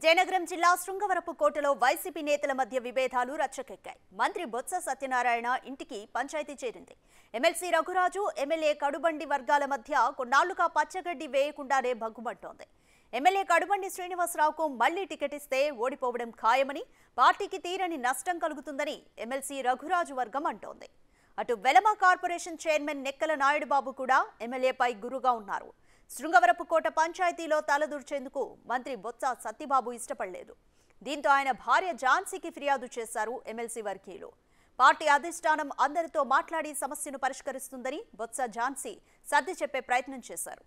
విజయనగరం జిల్లా శృంగవరపుకోటలో వైసీపీ నేతల మధ్య విభేదాలు రచ్చకెక్కాయి. మంత్రి బొత్స సత్యనారాయణ ఇంటికి పంచాయతీ చేరింది. ఎమ్మెల్సీ రఘురాజు, ఎమ్మెల్యే కడుబండి వర్గాల మధ్య కొన్నాళ్లుగా పచ్చగడ్డి వేయకుండానే భగ్గుమంటోంది. ఎమ్మెల్యే కడుబండి శ్రీనివాసరావుకు మళ్లీ టికెట్ ఇస్తే ఓడిపోవడం ఖాయమని, పార్టీకి తీరని నష్టం కలుగుతుందని ఎమ్మెల్సీ రఘురాజు వర్గం అంటోంది. అటు వెలమ కార్పొరేషన్ చైర్మన్ నెక్కల నాయుడుబాబు కూడా ఎమ్మెల్యేపై గురుగా ఉన్నారు. శృంగవరపుకోట పంచాయతీలో తలదూర్చేందుకు మంత్రి బొత్స సత్యబాబు ఇష్టపడలేదు. దీంతో ఆయన భార్య ఝాన్సీకి ఫిర్యాదు చేశారు ఎమ్మెల్సీ వర్గీయులు. పార్టీ అధిష్టానం అందరితో మాట్లాడి సమస్యను పరిష్కరిస్తుందని బొత్స ఝాన్సీ సర్ది చెప్పే ప్రయత్నం చేశారు.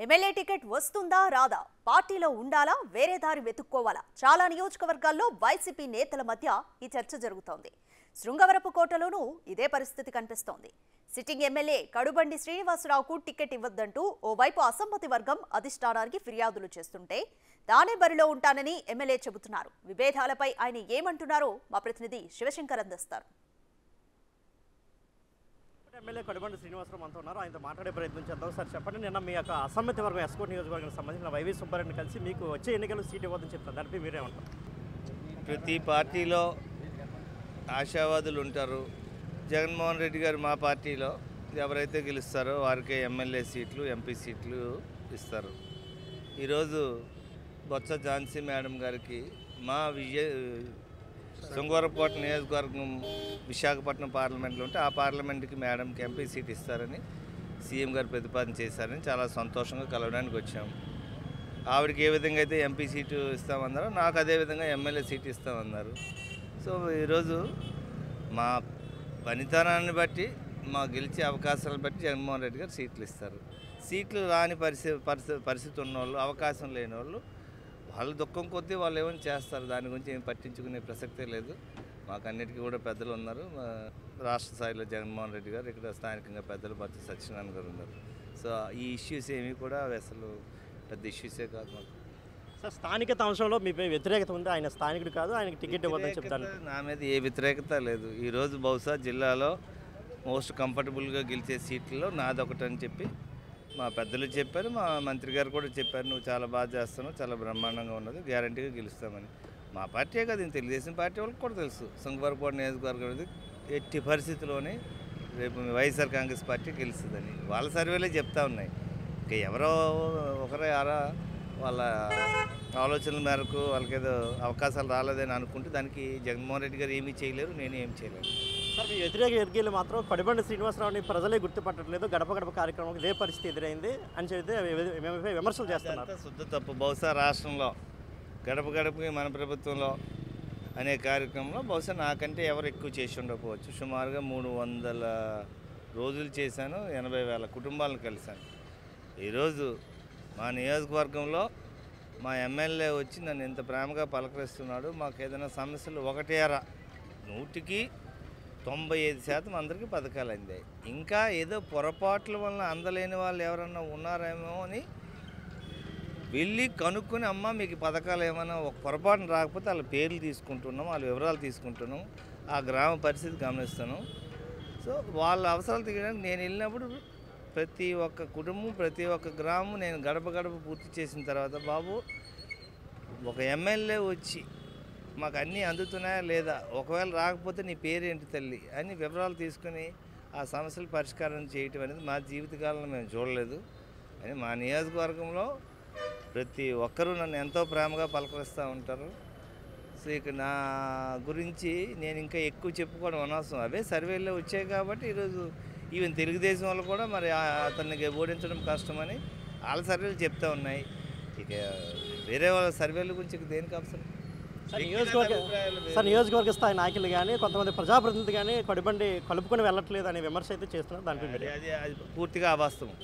ఎమ్మెల్యే టికెట్ వస్తుందా రాదా, పార్టీలో ఉండాలా, వేరే దారి వెతుక్కోవాలా, చాలా నియోజకవర్గాల్లో వైసీపీ నేతల మధ్య ఈ చర్చ జరుగుతోంది. శృంగవరపుకోటలోనూ ఇదే పరిస్థితి కనిపిస్తోంది. సిట్టింగ్ ఎమ్మెల్యే కడుబండి శ్రీనివాసరావుకు టికెట్ ఇవ్వద్దంటూ ఓవైపు అసమ్మతి వర్గం అధిష్టానానికి ఫిర్యాదులు చేస్తుంటే తానే బరిలో ఉంటానని ఎమ్మెల్యే చెబుతున్నారు. విభేదాలపై ఆయన ఏమంటున్నారో మా ప్రతినిధి శివశంకర్ అందిస్తారు. ఎమ్మెల్యే కడుబండి శ్రీనివాసరావు మనతో ఉన్నారు. ఆయనతో మాట్లాడే ప్రయత్నం చేద్దాం. సార్ చెప్పండి, నిన్న మీ యొక్క అసమ్మతి వర్గం ఎస్కోట్ నియోజకవర్గానికి సంబంధించిన వైవి సుబ్బారెడ్డిని కలిసి మీకు వచ్చే ఎన్నికల్లో సీట్ ఇవ్వదని చెప్తారు. దానిపై మీరేమంటారు? ప్రతి పార్టీలో ఆశావాదులు ఉంటారు. జగన్మోహన్ రెడ్డి గారు మా పార్టీలో ఎవరైతే గెలుస్తారో వారికే ఎమ్మెల్యే సీట్లు, ఎంపీ సీట్లు ఇస్తారు. ఈరోజు బొత్స ఝాన్సీ మేడం గారికి మా శృంగవరపుకోట నియోజకవర్గం విశాఖపట్నం పార్లమెంట్లో ఉంటే ఆ పార్లమెంట్కి మేడంకి ఎంపీ సీట్ ఇస్తారని సీఎం గారు ప్రతిపాదన చేశారని చాలా సంతోషంగా కలవడానికి వచ్చాము. ఆవిడకి ఏ విధంగా అయితే ఎంపీ సీటు ఇస్తామన్నారో నాకు అదేవిధంగా ఎమ్మెల్యే సీట్ ఇస్తామన్నారు. సో ఈరోజు మా పనితనాన్ని బట్టి మా గెలిచే అవకాశాలను బట్టి జగన్మోహన్ రెడ్డి గారు సీట్లు ఇస్తారు. సీట్లు రాని పరిస్థితి ఉన్నవాళ్ళు, అవకాశం లేని వాళ్ళు దుఃఖం కొద్దీ వాళ్ళు ఏమైనా చేస్తారు. దాని గురించి ఏం పట్టించుకునే ప్రసక్తే లేదు. మాకు అన్నిటికీ కూడా పెద్దలు ఉన్నారు. రాష్ట్ర స్థాయిలో జగన్మోహన్ రెడ్డి గారు, ఇక్కడ స్థానికంగా పెద్దలు బొత్స సత్యనారాయణ గారు ఉన్నారు. సో ఈ ఇష్యూస్ ఏమీ కూడా అసలు పెద్ద ఇష్యూసే కాదు మాకు. సార్, స్థానికత అంశంలో మీపై వ్యతిరేకత ఉంది. ఆయన స్థానికుడు కాదు, ఆయనకి టికెట్ ఇవ్వదని చెప్తాను. నా మీద ఏ వ్యతిరేకత లేదు. ఈరోజు బహుశా జిల్లాలో మోస్ట్ కంఫర్టబుల్గా గెలిచే సీట్లలో నాదొకటని చెప్పి మా పెద్దలు చెప్పారు, మా మంత్రి గారు కూడా చెప్పారు. నువ్వు చాలా బాగా చేస్తున్నావు, చాలా బ్రహ్మాండంగా ఉన్నది, గ్యారంటీగా గెలుస్తామని. మా పార్టీ కాదు, తెలుగుదేశం పార్టీ వాళ్ళకి కూడా తెలుసు శృంగవరపుకోట నియోజకవర్గం అనేది ఎట్టి పరిస్థితుల్లోనే రేపు వైఎస్ఆర్ కాంగ్రెస్ పార్టీ గెలుస్తుందని వాళ్ళ సర్వేలే చెప్తా ఉన్నాయి. ఇంకా ఎవరో ఒకరే అరా వాళ్ళ ఆలోచనల మేరకు వాళ్ళకేదో అవకాశాలు రాలేదని అనుకుంటే దానికి జగన్మోహన్ రెడ్డి గారు ఏమీ చేయలేరు, నేను ఏం చేయలేను. సార్, మీ వ్యతిరేక వర్గీయులు మాత్రం కడుబండి శ్రీనివాసరావుని ప్రజలే గుర్తుపట్టట్లేదు, గడప గడప కార్యక్రమం ఇదే పరిస్థితి ఎదురైంది అని చెబితే విమర్శలు చేస్తున్నారు. శుద్ధ తప్పు. బహుశా రాష్ట్రంలో గడప గడపకి మన ప్రభుత్వంలో అనే కార్యక్రమంలో బహుశా నాకంటే ఎవరు ఎక్కువ చేసి ఉండకపోవచ్చు. సుమారుగా 300 రోజులు చేశాను, 80,000 కుటుంబాలను కలిశాను. ఈరోజు మా నియోజకవర్గంలో మా ఎమ్మెల్యే వచ్చి నన్ను ఇంత ప్రేమగా పలకరిస్తున్నాడు. మాకు ఏదైనా సమస్యలు 95% అందరికీ పథకాలు అందాయి. ఇంకా ఏదో పొరపాట్ల వలన అందలేని వాళ్ళు ఎవరన్నా ఉన్నారేమో అని వెళ్ళి కనుక్కొని, అమ్మ మీకు పథకాలు ఏమైనా ఒక పొరపాటున రాకపోతే వాళ్ళ పేర్లు తీసుకుంటున్నాం, వాళ్ళ వివరాలు తీసుకుంటున్నాం, ఆ గ్రామ పరిస్థితి గమనిస్తున్నాం. సో వాళ్ళ అవసరాలు తీయడానికి నేను వెళ్ళినప్పుడు ప్రతి ఒక్క కుటుంబం, ప్రతి ఒక్క గ్రామం నేను గడప గడప పూర్తి చేసిన తర్వాత, బాబు ఒక ఎమ్మెల్యే వచ్చి మాకు అన్నీ అందుతున్నాయా లేదా, ఒకవేళ రాకపోతే నీ పేరేంటి తల్లి అని వివరాలు తీసుకుని ఆ సమస్యలు పరిష్కారం చేయటం అనేది మా జీవితకాలంలో మేము చూడలేదు. అని మా నియోజకవర్గంలో ప్రతి ఒక్కరూ నన్ను ఎంతో ప్రేమగా పలకరిస్తూ ఉంటారు. సో ఇక నా గురించి నేను ఇంకా ఎక్కువ చెప్పుకోవడం అనవసరం. అవే సర్వేల్లో వచ్చాయి కాబట్టి ఈరోజు ఈవెన్ తెలుగుదేశం వాళ్ళు కూడా మరి అతన్ని ఓడించడం కష్టమని వాళ్ళ సర్వేలు చెప్తూ ఉన్నాయి. ఇక వేరే వాళ్ళ సర్వేల గురించి ఇక దేనికి అవసరం? నియోజకవర్గ స్థాయి నాయకులు కానీ కొంతమంది ప్రజాప్రతినిధులు కానీ కడుబండి కలుపుకొని వెళ్ళట్లేదు అనే విమర్శ అయితే చేస్తున్నారు. దానిపై అది పూర్తిగా అవాస్తవం.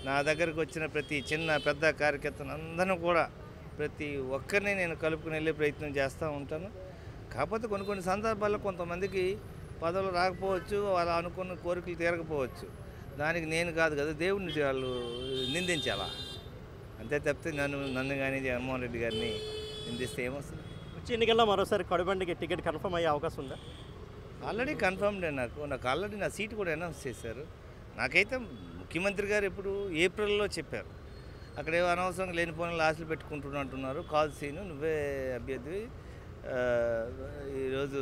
నా దగ్గరకు వచ్చిన ప్రతి చిన్న పెద్ద కార్యకర్తను అందరూ కూడా ప్రతి ఒక్కరిని నేను కలుపుకుని వెళ్ళే ప్రయత్నం చేస్తూ ఉంటాను. కాకపోతే కొన్ని సందర్భాల్లో కొంతమందికి పదవులు రాకపోవచ్చు, వాళ్ళు అనుకున్న కోరికలు తీరకపోవచ్చు. దానికి నేను కాదు కదా దేవుడిని వాళ్ళు నిందించాలా, అంతే తప్పితే నన్ను కానీ జగన్మోహన్ రెడ్డి గారిని నిందిస్తే ఏమొస్తుంది? వచ్చే ఎన్నికల్లో మరోసారి కడుబండికి టికెట్ కన్ఫర్మ్ అయ్యే అవకాశం ఉందా? ఆల్రెడీ కన్ఫర్మ్డ్ నాకు ఆల్రెడీ నా సీట్ కూడా అనౌన్స్ చేశారు. నాకైతే ముఖ్యమంత్రి గారు ఎప్పుడు ఏప్రిల్లో చెప్పారు. అక్కడ ఏమో అనవసరంగా లేనిపోయిన లాస్టులు పెట్టుకుంటున్నట్టున్నారు. కాల్ సీను నువ్వే అభ్యర్థి, ఈరోజు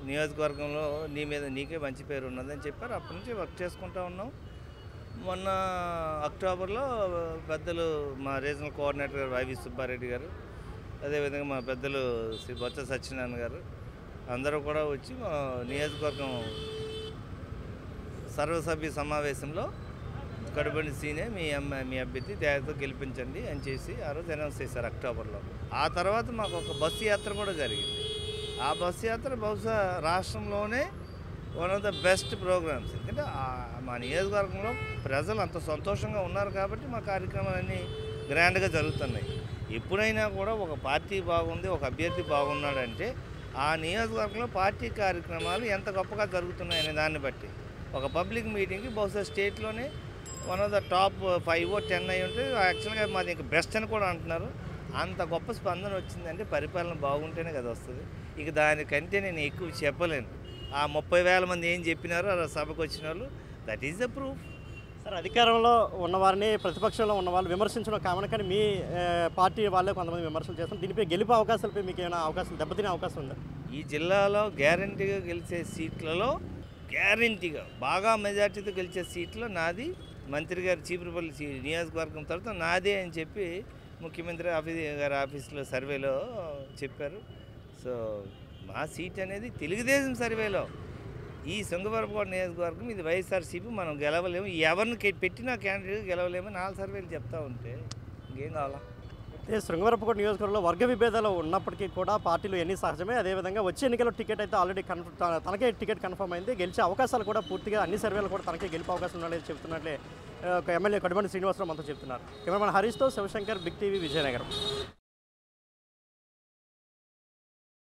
నియోజకవర్గంలో నీ మీద నీకే మంచి పేరు ఉన్నదని చెప్పారు. అప్పటి నుంచి వర్క్ చేసుకుంటూ ఉన్నాం. మొన్న అక్టోబర్లో పెద్దలు మా రీజనల్ కోఆర్డినేటర్ గారు వైవి సుబ్బారెడ్డి గారు, అదేవిధంగా మా పెద్దలు శ్రీ బొత్స సత్యనారాయణ గారు అందరూ కూడా వచ్చి మా నియోజకవర్గం సర్వసభ్య సమావేశంలో కడుబండి సీనే మీ అభ్యర్థి దయతో గెలిపించండి అని చేసి ఆ రోజు అనౌన్స్ చేశారు అక్టోబర్లో. ఆ తర్వాత మాకు ఒక బస్సు యాత్ర కూడా జరిగింది. ఆ బస్సు యాత్ర బహుశా రాష్ట్రంలోనే one of the best programs. ఎందుకంటే మా నియోజకవర్గంలో ప్రజలు అంత సంతోషంగా ఉన్నారు కాబట్టి మా కార్యక్రమాలన్నీ గ్రాండ్గా జరుగుతున్నాయి. ఎప్పుడైనా కూడా ఒక పార్టీ బాగుంది, ఒక అభ్యర్థి బాగున్నాడంటే ఆ నియోజకవర్గంలో పార్టీ కార్యక్రమాలు ఎంత గొప్పగా జరుగుతున్నాయనే దాన్ని బట్టి ఒక పబ్లిక్ మీటింగ్కి బహుశా స్టేట్లోనే one of the top 5 or 10 అయి ఉంటే యాక్చువల్గా మాది ఇంకా బెస్ట్ అని కూడా అంటున్నారు. అంత గొప్ప స్పందన వచ్చిందంటే పరిపాలన బాగుంటేనే కదా వస్తుంది. ఇక దానికంటే నేను ఎక్కువ చెప్పలేను. ఆ 30,000 మంది ఏం చెప్పినారో ఆ సభకు వచ్చిన వాళ్ళు, that is the proof. Sir, అధికారంలో ఉన్నవారిని ప్రతిపక్షంలో ఉన్న వాళ్ళు విమర్శించడం కామన్, కానీ మీ పార్టీ వాళ్ళే కొంతమంది విమర్శలు చేస్తారు. దీనిపై గెలుపు అవకాశాలపై మీకు ఏమైనా అవకాశం, దెబ్బతినే అవకాశం ఉందా? ఈ జిల్లాలో గ్యారంటీగా గెలిచే సీట్లలో గ్యారంటీగా బాగా మెజార్టీతో గెలిచే సీట్లో నాది, మంత్రి గారి చీపురుపల్లి నియోజకవర్గం తర్వాత నాదే అని చెప్పి ముఖ్యమంత్రి గారి ఆఫీస్లో సర్వేలో చెప్పారు. సో మా సీట్ అనేది తెలుగుదేశం సర్వేలో ఈ శృంగవరపుకోట నియోజకవర్గం ఇది వైఎస్ఆర్సీపీ, మనం గెలవలేము, ఎవరిని పెట్టినా క్యాండిడేట్ గెలవలేము 4 సర్వేలు చెప్తా ఉంటే ఇంకేం కావాలా? శృంగవరపుకోట నియోజకవర్గంలో వర్గ విభేదాలు ఉన్నప్పటికీ కూడా పార్టీలు ఎన్ని సహజమే. అదేవిధంగా వచ్చే ఎన్నికల్లో టికెట్ అయితే ఆల్రెడీ తనకే టికెట్ కన్ఫర్మ్ అయింది. గెలిచే అవకాశాలు కూడా పూర్తిగా అన్ని సర్వేలు కూడా తనకే గెలిపే అవకాశం ఉన్నాడని చెప్తున్నట్లే ఎమ్మెల్యే కడుబండి శ్రీనివాసరావు మనతో చెప్తున్నారు. కెమెరామెన్ హరీష్తో శివశంకర్, బిగ్ టీవీ, విజయనగరం.